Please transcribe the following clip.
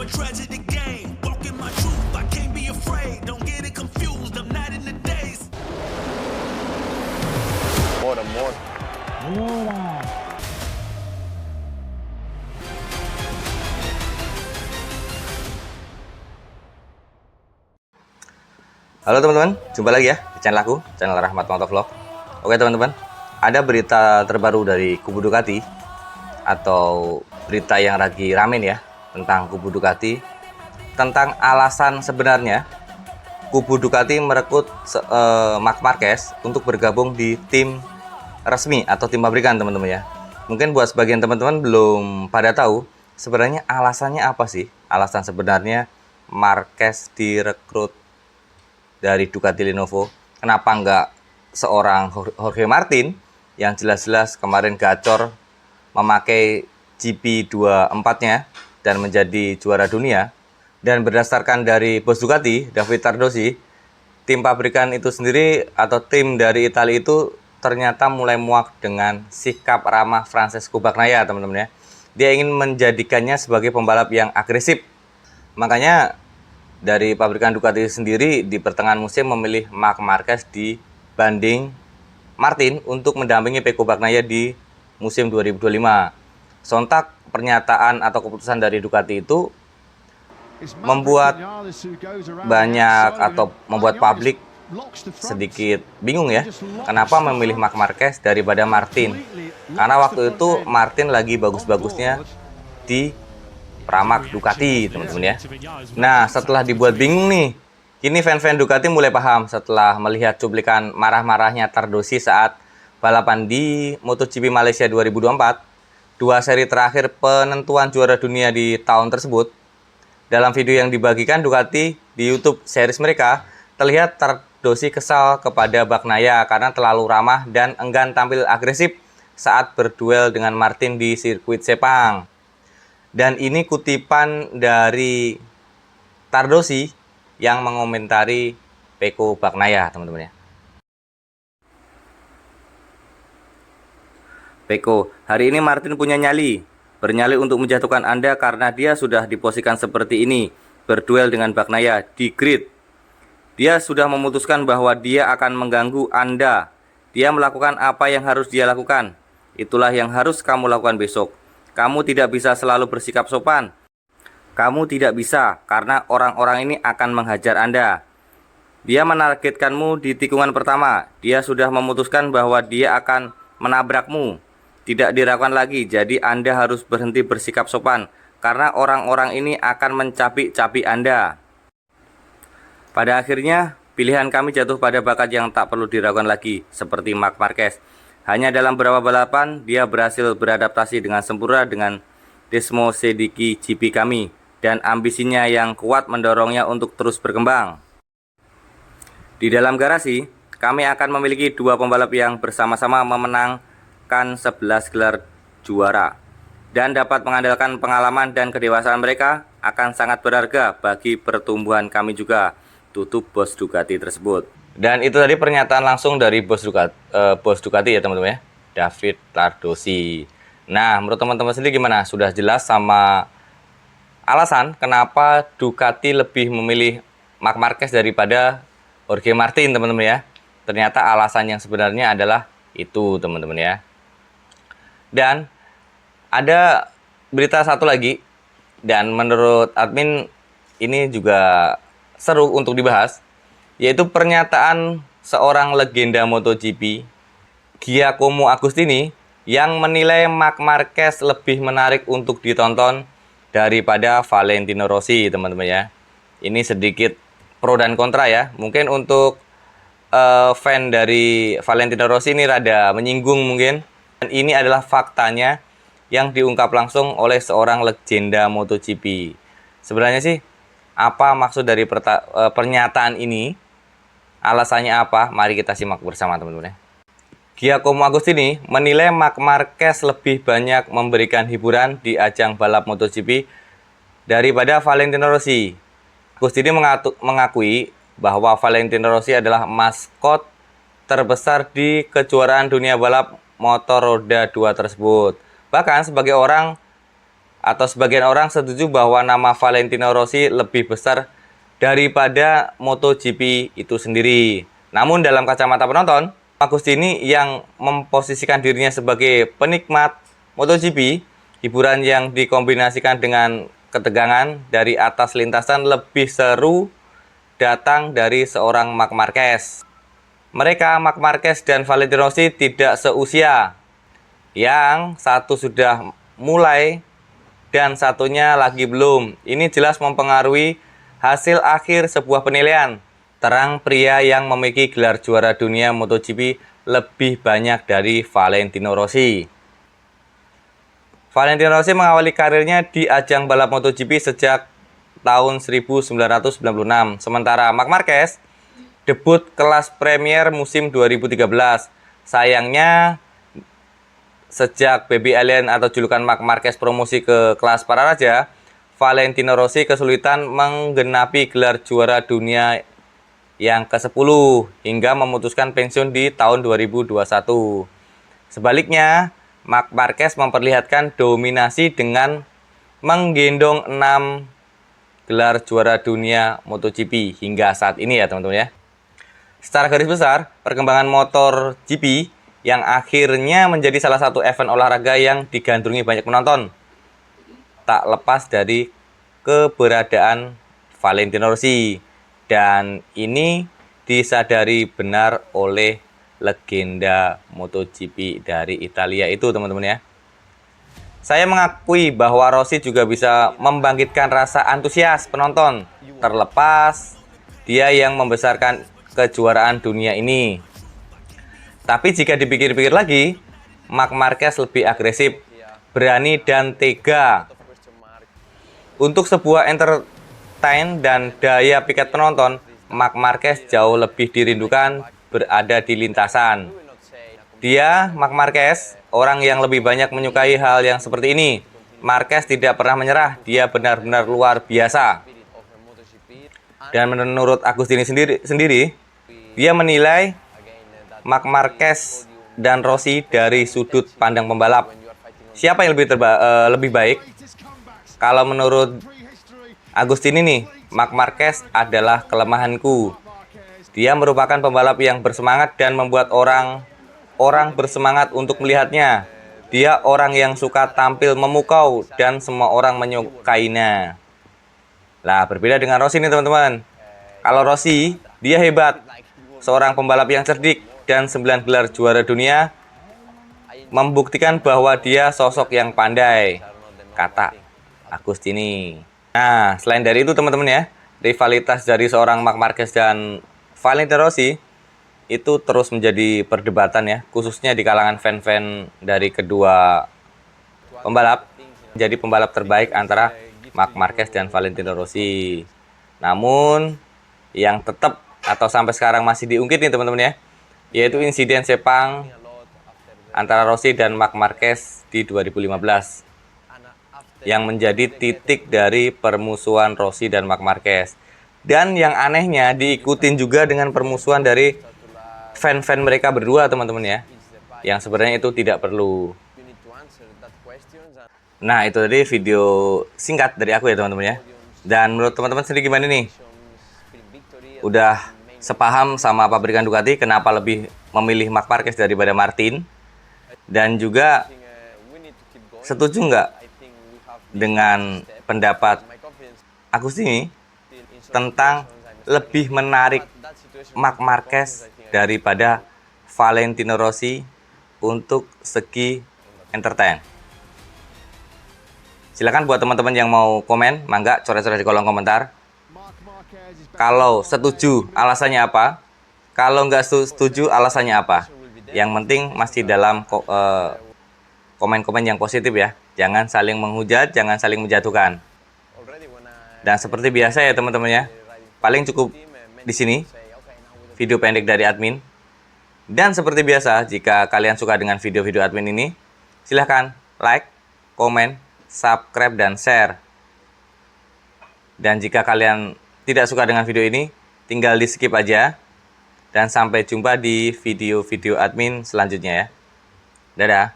Halo teman-teman, jumpa lagi ya di channel aku, channel Rahmat Motovlog. Oke teman-teman, ada berita terbaru dari Kubu Ducati atau berita yang lagi ramen ya tentang Kubu Ducati, tentang alasan sebenarnya Kubu Ducati merekrut Marc Marquez untuk bergabung di tim resmi atau tim pabrikan teman-teman ya. Mungkin buat sebagian teman-teman belum pada tahu sebenarnya alasannya apa sih, alasan sebenarnya Marquez direkrut dari Ducati Lenovo. Kenapa nggak seorang Jorge Martin yang jelas-jelas kemarin gacor memakai GP24-nya dan menjadi juara dunia. Dan berdasarkan dari bos Ducati, David Tardosi, tim pabrikan itu sendiri atau tim dari Italia itu ternyata mulai muak dengan sikap ramah Francesco Bagnaia teman-teman ya. Dia ingin menjadikannya sebagai pembalap yang agresif. Makanya dari pabrikan Ducati sendiri di pertengahan musim memilih Marc Marquez dibanding Martin untuk mendampingi Pecco Bagnaia di musim 2025. Sontak pernyataan atau keputusan dari Ducati itu membuat banyak atau membuat publik sedikit bingung ya. Kenapa memilih Marc Marquez daripada Martin? Karena waktu itu Martin lagi bagus-bagusnya di Pramac Ducati teman-teman ya. Nah setelah dibuat bingung nih, kini fan-fan Ducati mulai paham setelah melihat cuplikan marah-marahnya Tardosi saat balapan di MotoGP Malaysia 2024, dua seri terakhir penentuan juara dunia di tahun tersebut. Dalam video yang dibagikan Ducati di YouTube series mereka, terlihat Tardosi kesal kepada Bagnaia karena terlalu ramah dan enggan tampil agresif saat berduel dengan Martin di sirkuit Sepang. Dan ini kutipan dari Tardosi yang mengomentari Pecco Bagnaia teman-teman ya. Pecco, hari ini Martin punya nyali. Bernyali untuk menjatuhkan Anda karena dia sudah diposisikan seperti ini. Berduel dengan Bagnaia di grid. Dia sudah memutuskan bahwa dia akan mengganggu Anda. Dia melakukan apa yang harus dia lakukan. Itulah yang harus kamu lakukan besok. Kamu tidak bisa selalu bersikap sopan. Kamu tidak bisa karena orang-orang ini akan menghajar Anda. Dia menargetkanmu di tikungan pertama. Dia sudah memutuskan bahwa dia akan menabrakmu. Tidak diragukan lagi, jadi Anda harus berhenti bersikap sopan karena orang-orang ini akan mencapik-capik Anda. Pada akhirnya, pilihan kami jatuh pada bakat yang tak perlu diragukan lagi, seperti Marc Marquez. Hanya dalam beberapa balapan, dia berhasil beradaptasi dengan sempurna dengan Desmo Sediki GP kami, dan ambisinya yang kuat mendorongnya untuk terus berkembang. Di dalam garasi, kami akan memiliki dua pembalap yang bersama-sama memenangkan 11 gelar juara, dan dapat mengandalkan pengalaman dan kedewasaan mereka akan sangat berharga bagi pertumbuhan kami juga, tutup bos Ducati tersebut. Dan itu tadi pernyataan langsung dari bos Ducati ya teman-teman ya, David Tardosi. Nah menurut teman-teman sendiri gimana? Sudah jelas sama alasan kenapa Ducati lebih memilih Marc Marquez daripada Jorge Martin teman-teman ya. Ternyata alasan yang sebenarnya adalah itu teman-teman ya. Dan ada berita satu lagi, dan menurut admin ini juga seru untuk dibahas, yaitu pernyataan seorang legenda MotoGP, Giacomo Agostini, yang menilai Marc Marquez lebih menarik untuk ditonton daripada Valentino Rossi teman-teman ya. Ini sedikit pro dan kontra ya. Mungkin untuk fan dari Valentino Rossi ini rada menyinggung mungkin. Dan ini adalah faktanya yang diungkap langsung oleh seorang legenda MotoGP. Sebenarnya sih apa maksud dari pernyataan ini? Alasannya apa? Mari kita simak bersama teman-teman ya. Giacomo Agostini menilai Marc Marquez lebih banyak memberikan hiburan di ajang balap MotoGP daripada Valentino Rossi. Agostini mengakui bahwa Valentino Rossi adalah maskot terbesar di kejuaraan dunia balap motor roda 2 tersebut. Bahkan sebagai orang atau sebagian orang setuju bahwa nama Valentino Rossi lebih besar daripada MotoGP itu sendiri. Namun dalam kacamata penonton, Agustini yang memposisikan dirinya sebagai penikmat MotoGP, hiburan yang dikombinasikan dengan ketegangan dari atas lintasan lebih seru datang dari seorang Marc Marquez. Mereka, Marc Marquez dan Valentino Rossi, tidak seusia. Yang satu sudah mulai dan satunya lagi belum. Ini jelas mempengaruhi hasil akhir sebuah penilaian. Terang pria yang memiliki gelar juara dunia MotoGP lebih banyak dari Valentino Rossi. Valentino Rossi mengawali karirnya di ajang balap MotoGP sejak tahun 1996. Sementara Marc Marquez debut kelas Premier musim 2013. Sayangnya, sejak Baby Alien atau julukan Marc Marquez promosi ke kelas para raja, Valentino Rossi kesulitan menggenapi gelar juara dunia yang ke-10 hingga memutuskan pensiun di tahun 2021. Sebaliknya, Marc Marquez memperlihatkan dominasi dengan menggendong 6 gelar juara dunia MotoGP hingga saat ini ya teman-teman ya. Secara garis besar, perkembangan motor GP yang akhirnya menjadi salah satu event olahraga yang digandrungi banyak penonton, tak lepas dari keberadaan Valentino Rossi. Dan ini disadari benar oleh legenda MotoGP dari Italia itu teman-teman ya. Saya mengakui bahwa Rossi juga bisa membangkitkan rasa antusias penonton, terlepas dia yang membesarkan kejuaraan dunia ini. Tapi jika dipikir-pikir lagi, Marc Marquez lebih agresif, berani dan tega. Untuk sebuah entertain dan daya pikat penonton, Marc Marquez jauh lebih dirindukan berada di lintasan. Dia, Marc Marquez, orang yang lebih banyak menyukai hal yang seperti ini. Marquez tidak pernah menyerah, dia benar-benar luar biasa. Dan menurut Agustini sendiri, dia menilai Marc Marquez dan Rossi dari sudut pandang pembalap. Siapa yang lebih baik? Kalau menurut Agustini nih, Marc Marquez adalah kelemahanku. Dia merupakan pembalap yang bersemangat dan membuat orang bersemangat untuk melihatnya. Dia orang yang suka tampil memukau dan semua orang menyukainya. Lah, berbeda dengan Rossi nih teman-teman. Kalau Rossi, dia hebat. Seorang pembalap yang cerdik dan 9 gelar juara dunia membuktikan bahwa dia sosok yang pandai, kata Agustini. Nah, selain dari itu teman-teman ya, rivalitas dari seorang Marc Marquez dan Valentino Rossi itu terus menjadi perdebatan ya, khususnya di kalangan fan-fan dari kedua pembalap. Jadi pembalap terbaik antara Marc Marquez dan Valentino Rossi. Namun yang tetap atau sampai sekarang masih diungkit nih teman-teman ya, yaitu insiden Sepang antara Rossi dan Marc Marquez di 2015. Yang menjadi titik dari permusuhan Rossi dan Marc Marquez. Dan yang anehnya diikutin juga dengan permusuhan dari fan-fan mereka berdua teman-teman ya, yang sebenarnya itu tidak perlu. Nah, itu tadi video singkat dari aku ya teman-teman ya. Dan menurut teman-teman sendiri gimana nih? Udah sepaham sama pabrikan Ducati kenapa lebih memilih Marc Marquez daripada Martin? Dan juga setuju nggak dengan pendapat Agustini tentang lebih menarik Marc Marquez daripada Valentino Rossi untuk segi entertain? Silakan buat teman-teman yang mau komen, mangga coret-coret di kolom komentar. Kalau setuju alasannya apa? Kalau nggak setuju alasannya apa? Yang penting masih dalam komen-komen yang positif ya. Jangan saling menghujat, jangan saling menjatuhkan. Dan seperti biasa ya teman-teman ya, paling cukup di sini video pendek dari admin. Dan seperti biasa, jika kalian suka dengan video-video admin ini, silahkan like, komen, subscribe, dan share. Dan jika kalian tidak suka dengan video ini, tinggal di skip aja. Dan sampai jumpa di video-video admin selanjutnya ya. Dadah.